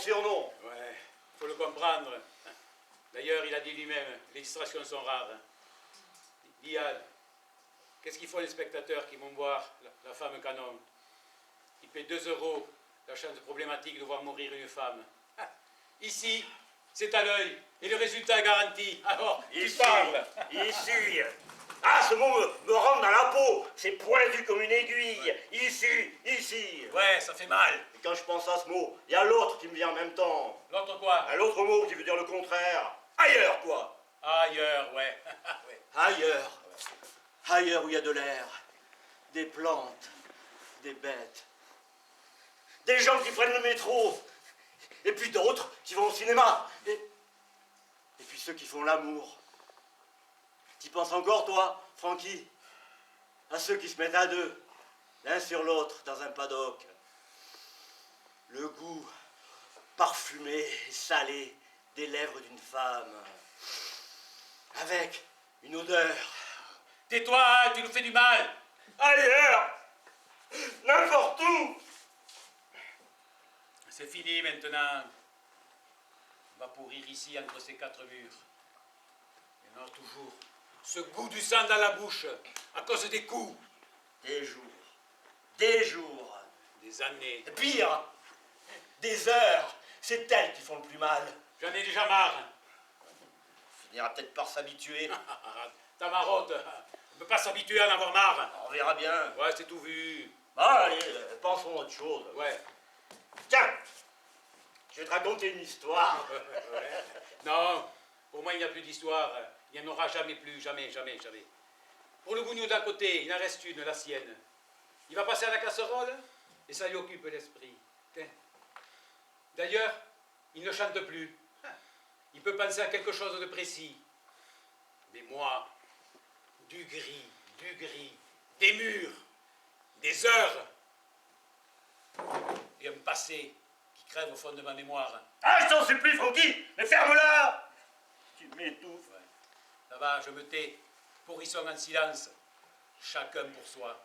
surnom. Ouais, faut le comprendre. D'ailleurs, il a dit lui-même, les distractions sont rares. Dial, qu'est-ce qu'ils font les spectateurs qui vont voir la femme canon? Ils paient 2 € la chance problématique de voir mourir une femme. Ici, c'est à l'œil, et le résultat est garanti. Alors, tu parles. Ici. Ah, ce mot me rentre dans la peau. C'est pointu comme une aiguille. Ouais. Ici. Ouais, ça fait mal. Et quand je pense à ce mot, il y a l'autre qui me vient en même temps. L'autre quoi? L'autre mot qui veut dire le contraire. Ailleurs, quoi. Ailleurs, ouais. Ouais. Ailleurs. Ailleurs où il y a de l'air, des plantes, des bêtes. Des gens qui prennent le métro. Et puis d'autres qui vont au cinéma. Et puis ceux qui font l'amour. T'y penses encore, toi, Francky? À ceux qui se mettent à deux, l'un sur l'autre, dans un paddock. Le goût parfumé et salé des lèvres d'une femme. Avec une odeur. Tais-toi, hein, tu nous fais du mal. Ailleurs! N'importe où! C'est fini maintenant. On va pourrir ici entre ces 4 murs. Il y en aura toujours ce goût du sang dans la bouche à cause des coups. Des jours. Des années. Et pire, des heures. C'est elles qui font le plus mal. J'en ai déjà marre. On finira peut-être par s'habituer. Ta marotte. On ne peut pas s'habituer à en avoir marre. On verra bien. Ouais, c'est tout vu. Ah, allez, pensons à autre chose. Ouais. Tiens, je vais te raconter une histoire. Ouais. Non, pour moi, il n'y a plus d'histoire. Il n'y en aura jamais plus, jamais. Pour le bougnou d'à côté, il en reste une, la sienne. Il va passer à la casserole et ça lui occupe l'esprit. D'ailleurs, il ne chante plus. Il peut penser à quelque chose de précis. Mais moi, du gris, des murs, des heures et un passé qui crève au fond de ma mémoire. Ah, je t'en supplie, Francky, mais ferme-la! Tu m'étouffes. Ouais. Ça va, je me tais. Pourrissons en silence. Chacun pour soi.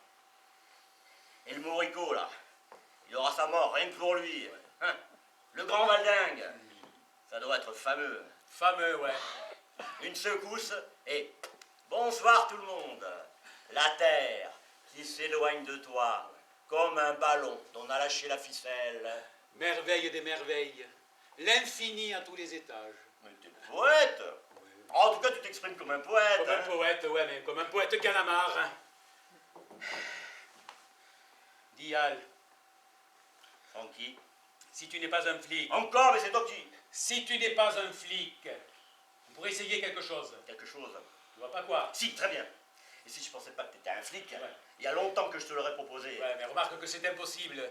Et le Morico, là, il aura sa mort, rien que pour lui. Ouais. Hein, le grand Valdingue, ça doit être fameux. Fameux, ouais. Une secousse et bonsoir tout le monde. La terre qui s'éloigne de toi, comme un ballon dont on a lâché la ficelle. Merveille des merveilles. L'infini à tous les étages. Mais t'es poète. Ouais. En tout cas, tu t'exprimes comme un poète. Comme un poète, ouais, mais comme un poète qui en a marre. Dial. Francky. Si tu n'es pas un flic. Encore, mais c'est toi qui... Si tu n'es pas un flic, on pourrait essayer quelque chose. Quelque chose. Tu vois pas quoi? Si, très bien. Et si je pensais pas que t'étais un flic, ouais. Il y a longtemps que je te l'aurais proposé. Ouais, mais remarque que c'est impossible.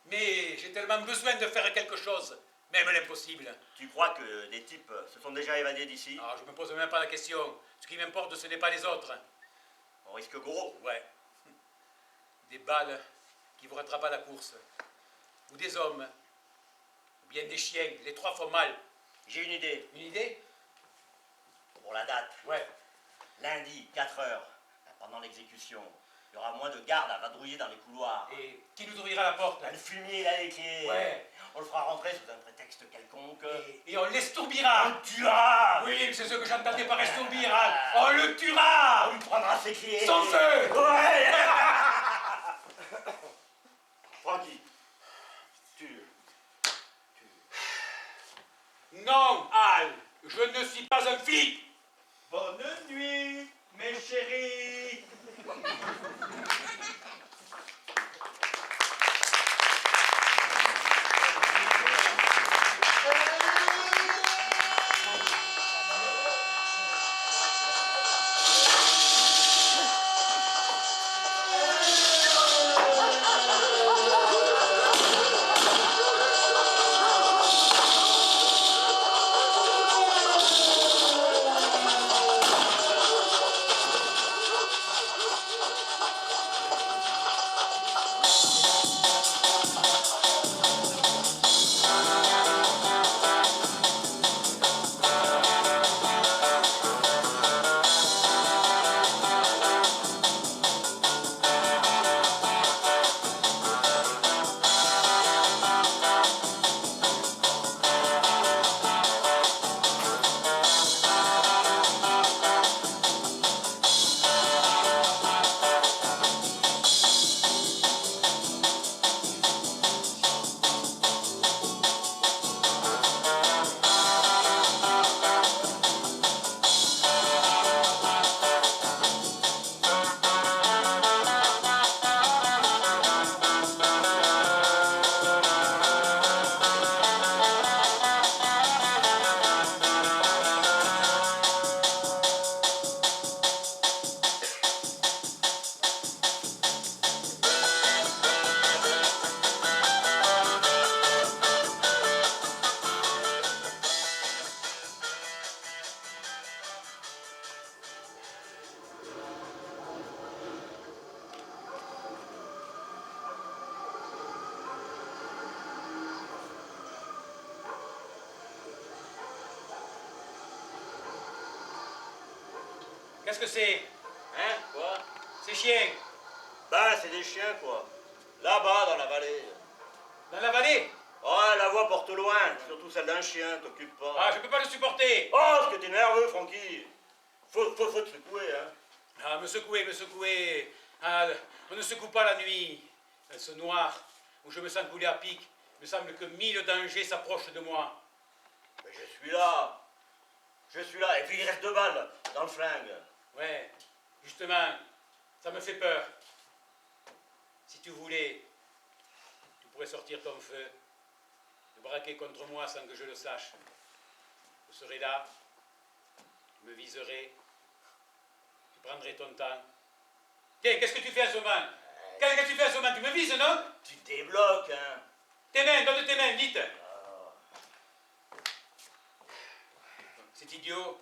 Mais j'ai tellement besoin de faire quelque chose, même l'impossible. Tu crois que des types se sont déjà évadés d'ici? Ah, je me pose même pas la question. Ce qui m'importe, ce n'est pas les autres. On risque gros. Ouais. Des balles qui vous rattrapent à la course. Ou des hommes. Ou bien des chiens. Les 3 font mal. J'ai une idée. Une idée? Pour la date. Ouais. Lundi, 4 heures, pendant l'exécution. Il y aura moins de gardes à vadrouiller dans les couloirs. Et qui nous ouvrira la porte? Le fumier, là, les clés. Ouais. On le fera rentrer sous un prétexte quelconque. Et on l'estourbira. On le tuera. Oui, c'est ce que j'entendais par estourbir. On le tuera. On lui prendra ses clés. Sans feu. Ouais. Francky, Non, Al, je ne suis pas un flic. Bonne nuit, mes chéris. Qu'est-ce que c'est? Hein? Quoi? Ces chiens. Ben, c'est des chiens, quoi. Là-bas, dans la vallée. Dans la vallée? Oh, la voix porte loin, surtout celle d'un chien, t'occupe pas. Ah, je peux pas le supporter. Oh, ce que t'es nerveux, Francky. Faut te secouer, hein. Ah, me secouer, me secouer. Ah, on ne secoue pas la nuit. Ce noir, où je me sens couler à pic, il me semble que 1000 dangers s'approchent de moi. Mais je suis là. Je suis là. Et puis il reste 2 balles dans le flingue. Ouais, justement, ça me fait peur. Si tu voulais, tu pourrais sortir ton feu, te braquer contre moi sans que je le sache. Je serais là, tu me viserais, tu prendrais ton temps. Tiens, qu'est-ce que tu fais à ce moment? Qu'est-ce que tu fais à ce moment? Tu me vises, non? Tu te débloques, hein. Tes mains, donne tes mains, vite. C'est idiot.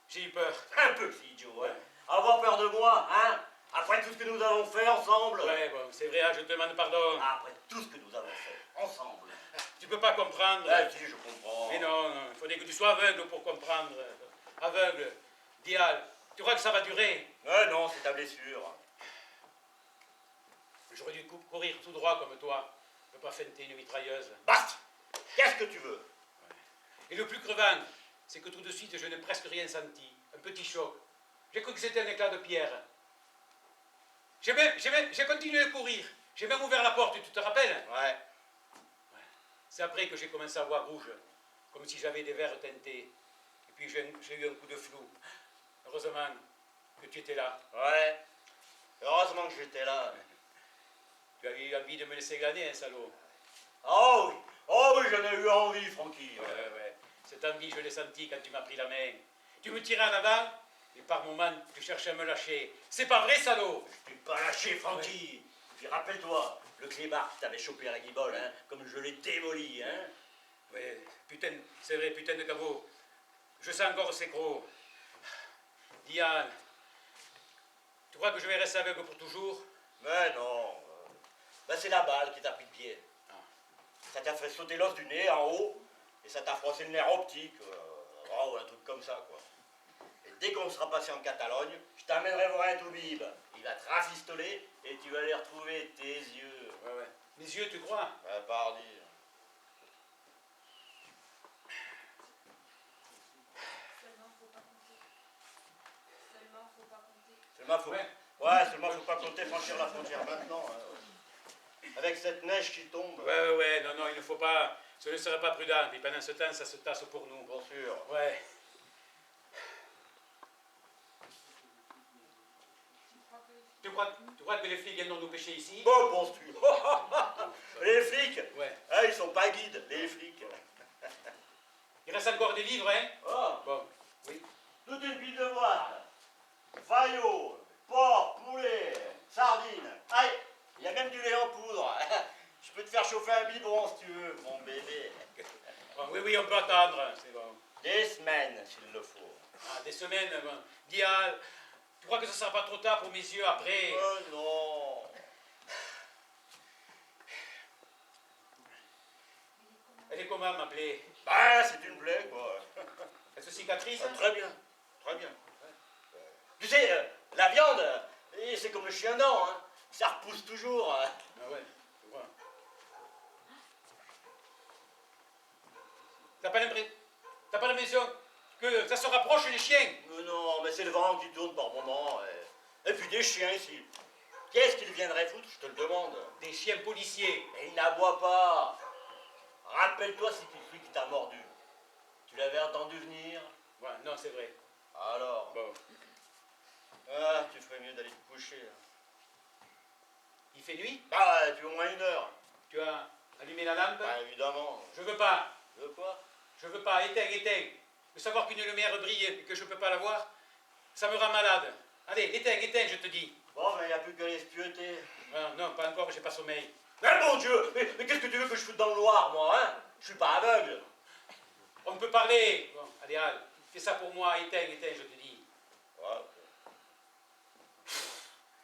J'ai eu peur. Un peu, c'est idiot, ouais. Avoir peur de moi, hein. Après tout ce que nous avons fait ensemble. Ouais, bon, c'est vrai, je te demande pardon. Après tout ce que nous avons fait ensemble. Tu peux pas comprendre. Ah, si, je comprends. Mais non, non, il faudrait que tu sois aveugle pour comprendre. Aveugle. Dial, tu crois que ça va durer? Non, c'est ta blessure. J'aurais dû courir tout droit comme toi. Je peux pas feinter une mitrailleuse. Basta. Qu'est-ce que tu veux? Et le plus crevant, c'est que tout de suite, je n'ai presque rien senti. Un petit choc. J'ai cru que c'était un éclat de pierre. J'ai continué de courir. J'ai même ouvert la porte, tu te rappelles? Ouais. C'est après que j'ai commencé à voir rouge, comme si j'avais des verres teintés. Et puis j'ai eu un coup de flou. Heureusement que tu étais là. Ouais. Heureusement que j'étais là. Tu as eu envie de me laisser glaner, hein, salaud. Oh oui, j'en ai eu envie, Francky. Ouais. Cette envie, je l'ai sentie quand tu m'as pris la main. Tu me tirais en avant, et par moments, tu cherchais à me lâcher. C'est pas vrai, salaud? Je t'ai pas lâché, Francky. Puis rappelle-toi, le clébard qui t'avait chopé à la guibole, hein, comme je l'ai démoli, hein. Ouais, putain, c'est vrai, putain de caveau. Je sens encore ces crocs. Diane, tu crois que je vais rester aveugle pour toujours? Mais non. Ben, c'est la balle qui t'a pris de pied. Ça t'a fait sauter l'os du nez en haut, et ça t'a froissé le nerf optique. Ou un truc comme ça, quoi. Et dès qu'on sera passé en Catalogne, je t'amènerai voir un toubib. Il va te rafistoler, et tu vas aller retrouver tes yeux. Ouais. Mes yeux, tu crois? Ben, pardi. Seulement, faut pas compter. Seulement, faut pas compter. Seulement, faut pas compter franchir la frontière maintenant. Avec cette neige qui tombe. Ouais, non, il ne faut pas. Ce ne serait pas prudent. Et pendant ce temps, ça se tasse pour nous. Bien sûr. Ouais. Tu crois que les flics viendront nous pêcher ici? Bon, penses-tu? Les flics? Ouais. Ah, ils sont pas guides, les flics. Il reste encore des livres, hein? Oh, Bon, oui. toute une pile de boîtes. Faillot, porc, poulet, sardines. Aïe, il y a même du lait en poudre. Je peux te faire chauffer un biberon si tu veux, mon bébé. Bon, oui, on peut attendre. C'est bon. Des semaines, s'il le faut. Ah, des semaines, bon. Dial, tu crois que ce ne sera pas trop tard pour mes yeux après? Oh non. Elle est comment, ma plaie? Ben, c'est une plaie, quoi. Elle se cicatrise? Très bien, très bien. Tu sais, la viande, c'est comme le chien dent, hein. Ça repousse toujours. Ah ouais, je vois. T'as pas l'impression que ça se rapproche des chiens? Mais non, mais c'est le vent qui tourne par moments. Et puis des chiens ici. Qu'est-ce qu'ils viendraient foutre, je te le demande? Des chiens policiers. Et ils n'aboient pas. Rappelle-toi si celui qui t'a mordu. Tu l'avais entendu venir? Ouais, non, c'est vrai. Alors? Bon. Ah, tu ferais mieux d'aller te coucher. Il fait nuit? Ah, ouais, tu as au moins 1 heure. Tu as allumé la lampe? Bah, évidemment. Je veux pas. Tu veux quoi? Je veux pas. Éteins. De savoir qu'une lumière brille et que je peux pas la voir, ça me rend malade. Allez, éteins, je te dis. Bon, mais il n'y a plus qu'à les spioter. Ah, non, pas encore, j'ai pas sommeil. Mais mon Dieu! Mais qu'est-ce que tu veux que je foute dans le noir, moi, hein? Je suis pas aveugle. On peut parler. Bon, allez, Al, fais ça pour moi. Éteins, je te dis. Ouais.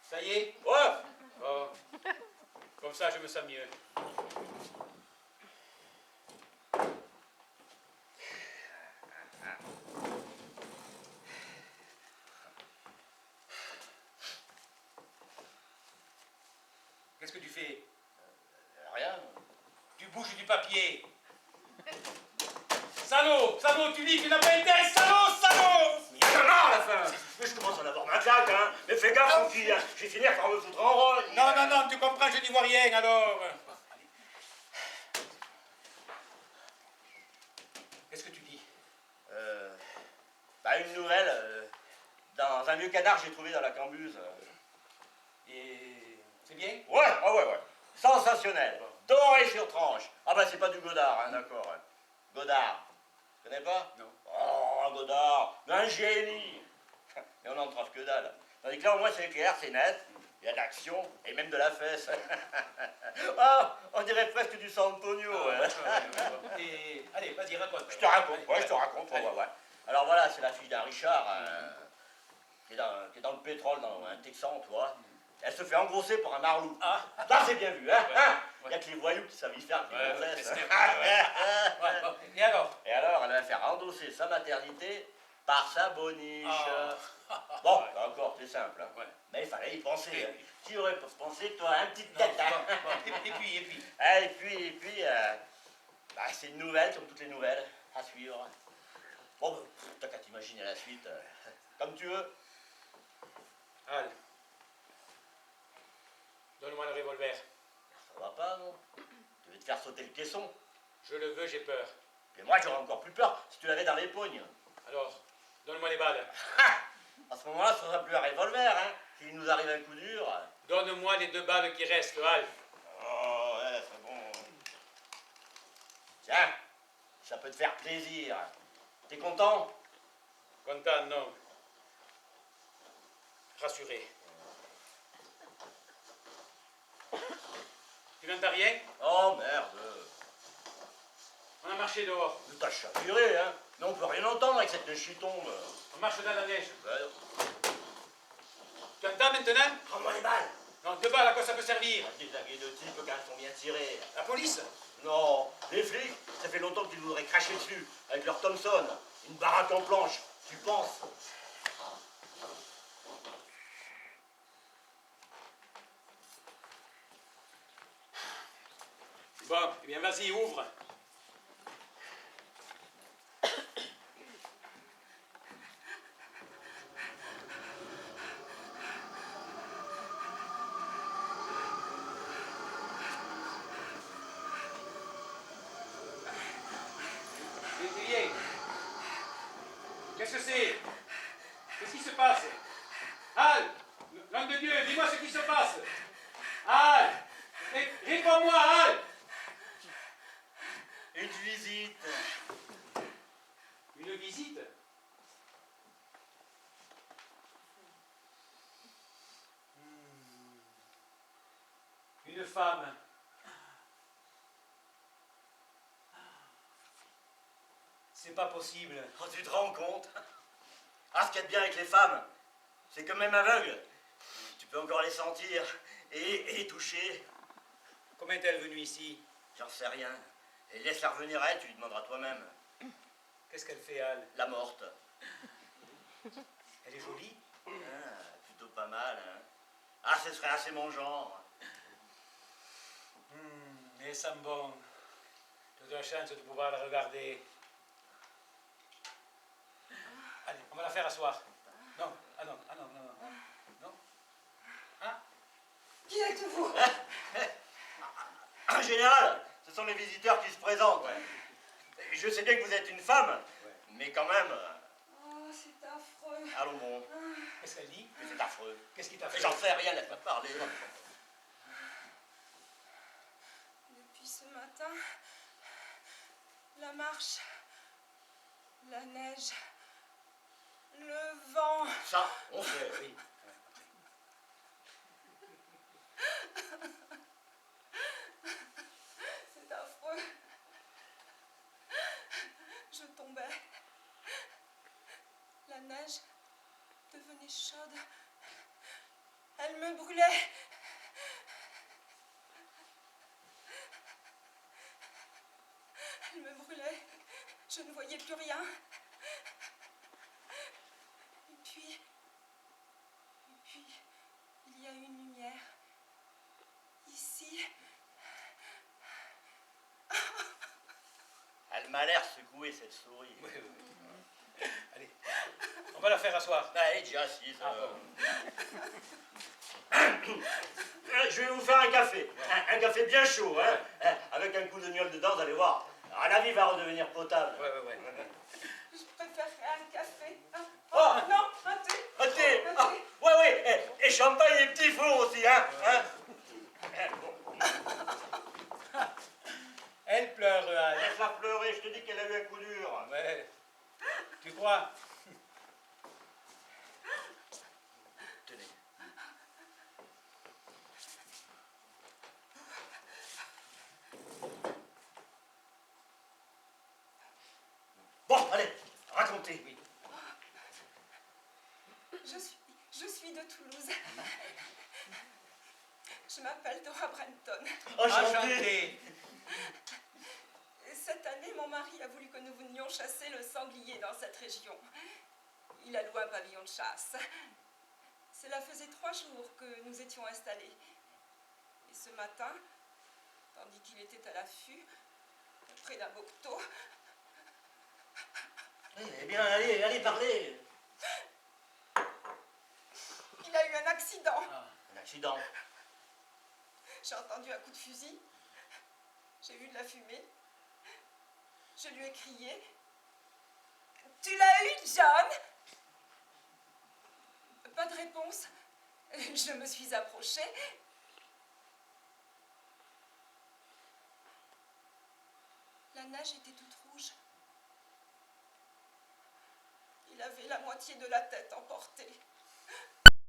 Ça y est? Ouais. Oh. Comme ça, je me sens mieux. Qu'est-ce que tu fais? Rien. Tu bouges du papier. Salaud! Salaud, tu dis que tu n'as pas intérêt! Salaud! Salaud! Il y en a marre, la fin. Mais je commence à en avoir ma claque, hein. Mais fais gaffe, mon fille, hein. Je vais finir par me foutre en rogne. Non, non, non, tu comprends, je n'y vois rien, alors. Allez. Qu'est-ce que tu dis? Bah, une nouvelle. Dans un vieux canard que j'ai trouvé dans la cambuse. Et c'est bien? Ouais, ah ouais, ouais. Sensationnel. Doré sur tranche. Ah bah, c'est pas du Godard, hein, d'accord. Hein. Godard. Tu connais pas? Non. Oh, Godard. Un génie. Mais on n'en trouve que dalle. Tandis que là, au moins, c'est clair, c'est net. Il y a de l'action et même de la fesse. Ah, on dirait presque du San Antonio. Ah, hein. Et allez, vas-y, raconte. Je te raconte, Allez, ouais, je te raconte. Ouais, ouais. Alors voilà, c'est la fille d'un Richard qui est dans le pétrole, dans un Texan, tu vois. Elle se fait engrosser par un marlou. Ah. Ça, c'est bien vu, hein, Ouais. hein. Il Ouais. n'y a que les voyous qui savent y faire. Qui Ouais, gonzesses. ouais, ouais, bon. Et alors? Et alors, elle va faire endosser sa maternité par sa boniche. Ah. Bon, Ouais. là encore, c'est simple. Hein. Ouais. Mais il fallait y penser. Oui, Hein. oui. Tu aurais pensé, toi, un petit Non, tête. Hein. bon. Et puis. Ah, et puis, bah, c'est une nouvelle, comme toutes les nouvelles, à suivre. Bon, bah, t'as qu'à t'imaginer la suite, comme tu veux. Al, donne-moi le revolver. Ça va pas, non? Tu veux te faire sauter le caisson. Je le veux, j'ai peur. Et moi, j'aurais encore plus peur si tu l'avais dans les pognes. Alors, donne-moi les balles. À ce moment-là, ce sera plus un revolver, hein. S'il nous arrive un coup dur. Donne-moi les 2 balles qui restent, Al. Oh, ouais, c'est bon. Tiens, ça peut te faire plaisir. T'es content? Content, non. Rassuré. Tu n'entends rien? Oh, merde. On a marché dehors. Mais t'as chaviré, hein. Mais on peut rien entendre avec cette neige qui tombe. On marche dans la neige. Ben, Tu entends maintenant? prends-moi les balles. Non, 2 balles, à quoi ça peut servir? Des aguets de type quand elles sont bien tirées. La police? Non, les flics, ça fait longtemps qu'ils voudraient cracher dessus, avec leur Thompson. Une baraque en planche, tu penses? Bon, eh bien vas-y, ouvre. Viens. Qu'est-ce que c'est? Qu'est-ce qui se passe? Al! Nom de Dieu, dis-moi ce qui se passe! Al! Réponds-moi, Al! Une visite. Une visite? Une femme. C'est pas possible. Oh, tu te rends compte? Ah, ce qu'il y a de bien avec les femmes, c'est que même aveugle, tu peux encore les sentir et les toucher. Comment est-elle venue ici? J'en sais rien. Et laisse-la revenir à elle, tu lui demanderas toi-même. Qu'est-ce qu'elle fait, Al? La morte. Elle est jolie? Ah, plutôt pas mal, hein. Ah, ce serait assez mon genre. Elle sent bon. J'ai de la chance de pouvoir la regarder. Allez, on va la faire asseoir. Non, non. Non? Hein? Qui êtes-vous? En général, ce sont les visiteurs qui se présentent. Ouais. Je sais bien que vous êtes une femme, Ouais. mais quand même, Oh, c'est affreux. allons bon, Qu'est-ce qu'elle dit? mais c'est affreux. Qu'est-ce qui t'a Mais fait? j'en sais rien, laisse-moi parler. Depuis ce matin, la marche, la neige, le vent. Ça, on sait. Oui. C'est affreux. Je tombais. La neige devenait chaude. Elle me brûlait. Elle me brûlait. Je ne voyais plus rien. Et puis, il y a une lumière. secouer cette souris. Oui, oui, oui. Allez, on va la faire asseoir. Ah, elle est déjà assise. Ah bon. Je vais vous faire un café. Un café bien chaud, hein. Avec un coup de gnôle dedans, vous allez voir. Ah, la vie va redevenir potable. Ouais, ouais, ouais. Je préférerais un café. Hein. Oh, Non, un thé. Un thé. Un Ah, thé. ouais, ouais. Et champagne et petits fours aussi, hein. Elle pleure, Anne. Laisse-la pleurer, je te dis qu'elle a eu un coup dur. Ouais. Tu crois? Tenez. Bon, allez, racontez. Oui. Je suis de Toulouse. Je m'appelle Dora Brenton. Enchanté. Cette année, mon mari a voulu que nous venions chasser le sanglier dans cette région. Il a loué un pavillon de chasse. Cela faisait 3 jours que nous étions installés. Et ce matin, tandis qu'il était à l'affût, près d'un bocteau, Eh bien, allez, parlez. il a eu un accident. Un accident. J'ai entendu un coup de fusil. J'ai vu de la fumée. Je lui ai crié. Tu l'as eu, John? Pas de réponse. Je me suis approchée. La neige était toute rouge. Il avait la moitié de la tête emportée.